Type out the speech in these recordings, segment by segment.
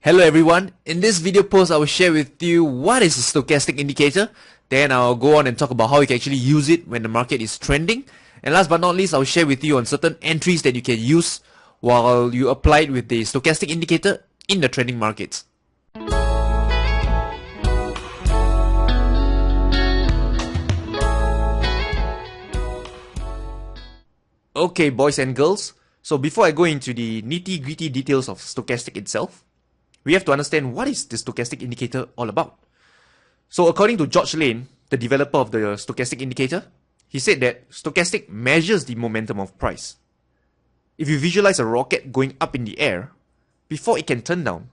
Hello everyone, in this video post I will share with you what is a stochastic indicator, then I'll go on and talk about how you can actually use it when the market is trending, and last but not least I'll share with you on certain entries that you can use while you apply it with the stochastic indicator in the trending markets. Okay boys and girls, so before I go into the nitty-gritty details of stochastic itself, we have to understand what is the stochastic indicator all about. So according to George Lane, the developer of the stochastic indicator, he said that stochastic measures the momentum of price. If you visualize a rocket going up in the air, before it can turn down,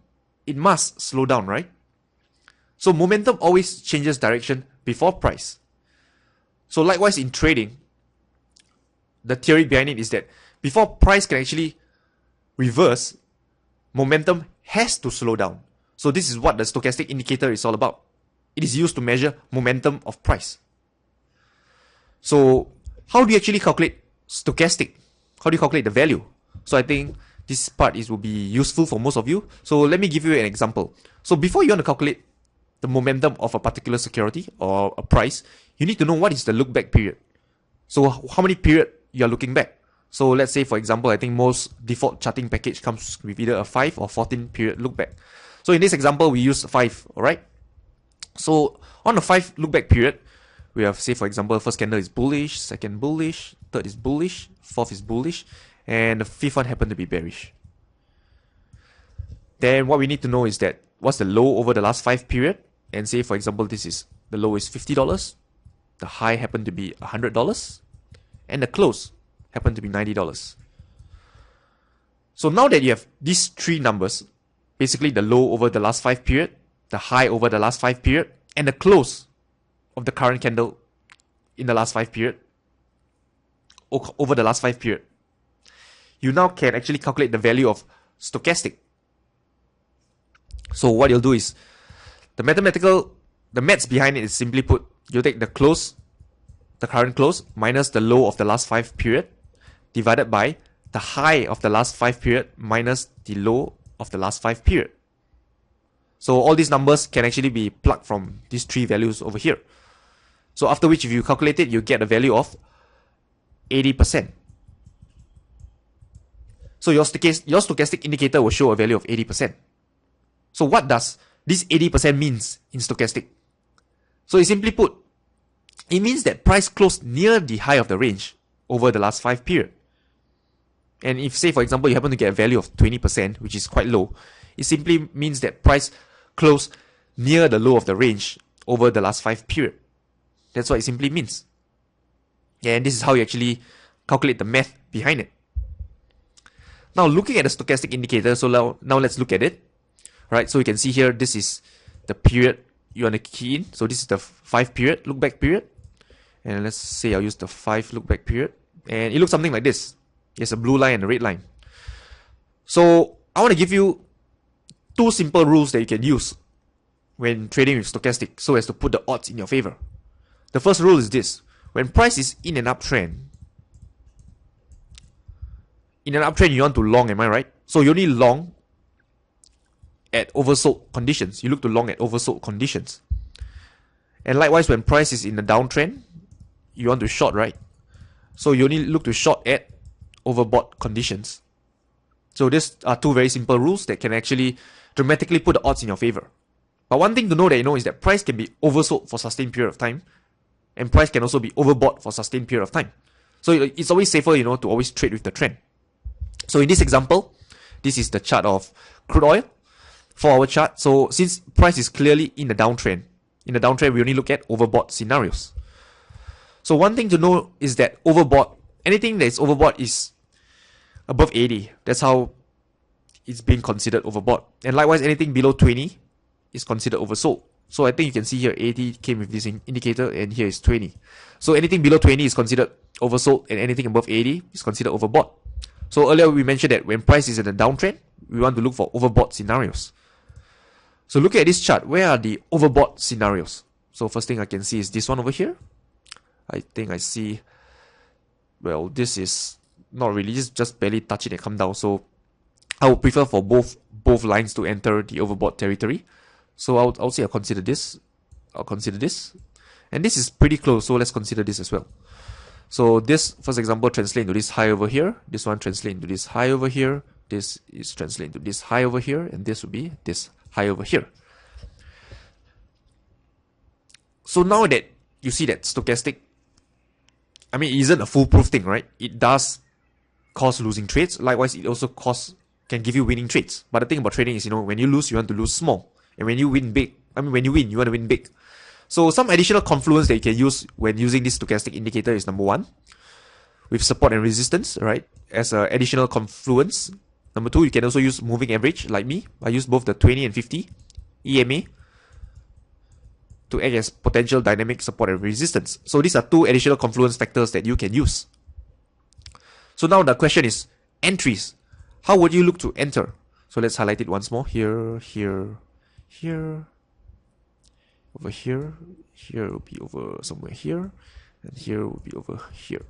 it must slow down, right? So momentum always changes direction before price. So likewise in trading, the theory behind it is that before price can actually reverse, momentum has to slow down. So this is what the stochastic indicator is all about. It is used to measure momentum of price. So how do you actually calculate stochastic? How do you calculate the value? So I think this part will be useful for most of you. So let me give you an example. So before you want to calculate the momentum of a particular security or a price, you need to know what is the look back period. So how many period you are looking back. So let's say, for example, I think most default charting package comes with either a 5 or 14 period look back. So in this example, we use 5, alright? So on the 5 look back period, we have, say for example, first candle is bullish, second bullish, third is bullish, fourth is bullish, and the fifth one happened to be bearish. Then what we need to know is that what's the low over the last 5 period, and say for example, the low is $50, the high happened to be $100, and the close happened to be $90. So now that you have these three numbers, basically the low over the last 5 period, the high over the last 5 period, and the close of the current candle in the last 5 period, over the last 5 period, you now can actually calculate the value of stochastic. So what you'll do is, the maths behind it is simply put, you take the close, the current close, minus the low of the last 5 period, divided by the high of the last 5 period minus the low of the last 5 period. So all these numbers can actually be plucked from these three values over here. So after which, if you calculate it, you get a value of 80%. So your stochastic indicator will show a value of 80%. So what does this 80% means in stochastic? So it simply put, it means that price closed near the high of the range over the last 5 period. And if, say for example, you happen to get a value of 20%, which is quite low, it simply means that price closed near the low of the range over the last 5 period. That's what it simply means. And this is how you actually calculate the math behind it. Now looking at the stochastic indicator, so now let's look at it. Right, so you can see here, this is the period you want to key in. So this is the 5 period, look back period. And let's say I'll use the 5 look back period. And it looks something like this. There's a blue line and a red line. So I want to give you two simple rules that you can use when trading with stochastic so as to put the odds in your favor. The first rule is this. When price is in an uptrend, you want to long, am I right? So you only long at oversold conditions. You look to long at oversold conditions. And likewise, when price is in a downtrend, you want to short, right? So you only look to short at overbought conditions. So these are two very simple rules that can actually dramatically put the odds in your favor. But one thing to know is that price can be oversold for sustained period of time, and price can also be overbought for sustained period of time. So it's always safer, to always trade with the trend. So in this example, this is the chart of crude oil, 4-hour chart. So since price is clearly in the downtrend, we only look at overbought scenarios. So one thing to know is that anything that is overbought is above 80. That's how it's being considered overbought. And likewise, anything below 20 is considered oversold. So I think you can see here 80 came with this indicator, and here is 20. So anything below 20 is considered oversold, and anything above 80 is considered overbought. So earlier we mentioned that when price is in a downtrend, we want to look for overbought scenarios. So looking at this chart, where are the overbought scenarios? So first thing I can see is this one over here. I think I see, well, this is not really, just barely touch it and come down. So I would prefer for both lines to enter the overbought territory. So I'll say I'll consider this. I'll consider this. And this is pretty close, so let's consider this as well. So this, first example, translate into this high over here. This one translate into this high over here. This is translate into this high over here. And this would be this high over here. So now that you see that stochastic, I mean, it isn't a foolproof thing, right? It does cause losing trades. Likewise, it also can give you winning trades. But the thing about trading is, when you lose, you want to lose small. And when you win big, when you win, you want to win big. So some additional confluence that you can use when using this stochastic indicator is number 1, with support and resistance, right? As an additional confluence. Number 2, you can also use moving average, like me. I use both the 20 and 50 EMA to act as potential dynamic support and resistance. So these are 2 additional confluence factors that you can use. So now the question is entries. How would you look to enter? So let's highlight it once more. Here, here, here, over here, here will be over somewhere here, and here will be over here.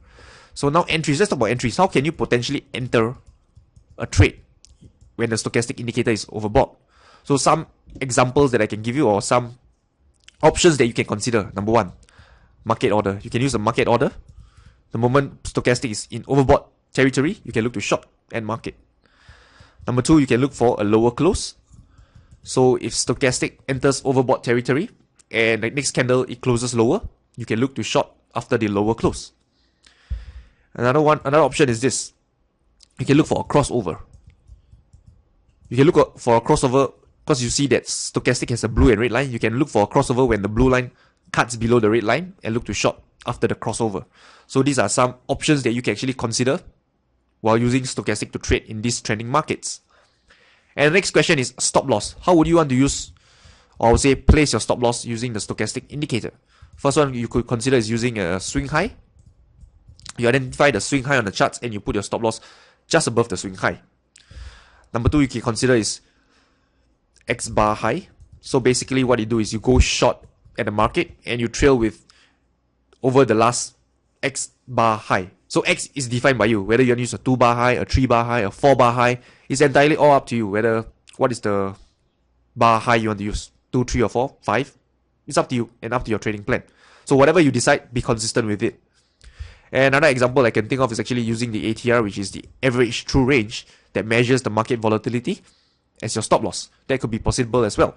So now entries, let's talk about entries. How can you potentially enter a trade when the stochastic indicator is overbought? So some examples that I can give you, or some options that you can consider. Number 1, market order. You can use a market order. The moment stochastic is in overbought territory, you can look to short and market. Number 2, you can look for a lower close. So if stochastic enters overbought territory and the next candle it closes lower, you can look to short after the lower close. Another option is this. You can look for a crossover. You can look for a crossover because you see that stochastic has a blue and red line. You can look for a crossover when the blue line cuts below the red line and look to short after the crossover. So these are some options that you can actually consider while using stochastic to trade in these trending markets. And the next question is stop loss. How would you want to use, or I would say place your stop loss using the stochastic indicator? First one you could consider is using a swing high. You identify the swing high on the charts and you put your stop loss just above the swing high. Number 2 you can consider is X bar high. So basically what you do is you go short at the market and you trail with over the last X bar high. So X is defined by you, whether you want to use a 2 bar high, a 3 bar high, a 4 bar high. It's entirely all up to you whether what is the bar high you want to use, 2, 3 or 4, 5. It's up to you and up to your trading plan. So whatever you decide, be consistent with it. And another example I can think of is actually using the ATR, which is the average true range that measures the market volatility, as your stop loss. That could be possible as well.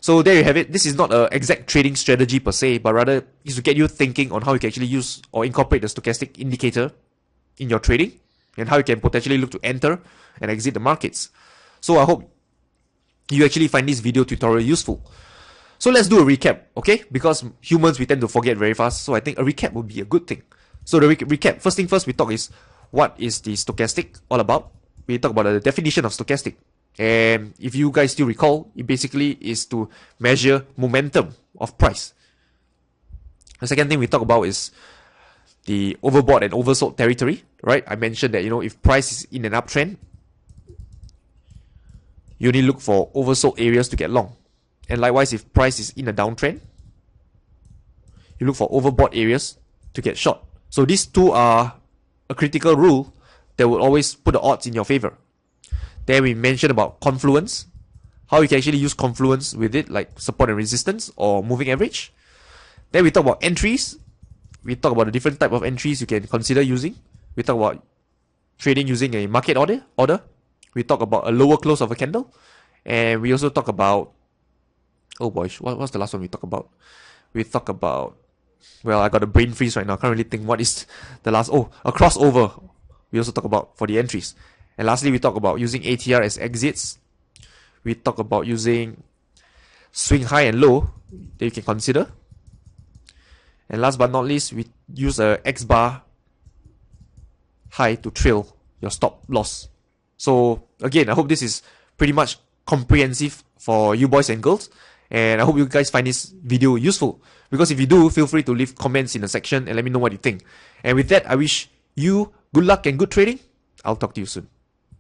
So there you have it. This is not an exact trading strategy per se, but rather is to get you thinking on how you can actually use or incorporate the stochastic indicator in your trading and how you can potentially look to enter and exit the markets. So I hope you actually find this video tutorial useful. So let's do a recap, okay? Because humans, we tend to forget very fast. So I think a recap would be a good thing. So the recap, first thing first, we talk is what is the stochastic all about? We talk about the definition of stochastic. And if you guys still recall, it basically is to measure momentum of price. The second thing we talk about is the overbought and oversold territory, right? I mentioned that, if price is in an uptrend, you only look for oversold areas to get long. And likewise, if price is in a downtrend, you look for overbought areas to get short. So these two are a critical rule that will always put the odds in your favor. Then we mentioned about confluence, how you can actually use confluence with it, like support and resistance or moving average. Then we talk about entries. We talk about the different type of entries you can consider using. We talk about trading using a market order. We talk about a lower close of a candle. And we also talk about, oh boy, what's the last one we talk about? We talk about, well, I got a brain freeze right now. I can't really think what is the last, a crossover. We also talk about for the entries. And lastly, we talk about using ATR as exits. We talk about using swing high and low that you can consider. And last but not least, we use a X bar high to trail your stop loss. So again, I hope this is pretty much comprehensive for you boys and girls. And I hope you guys find this video useful. Because if you do, feel free to leave comments in the section and let me know what you think. And with that, I wish you good luck and good trading. I'll talk to you soon.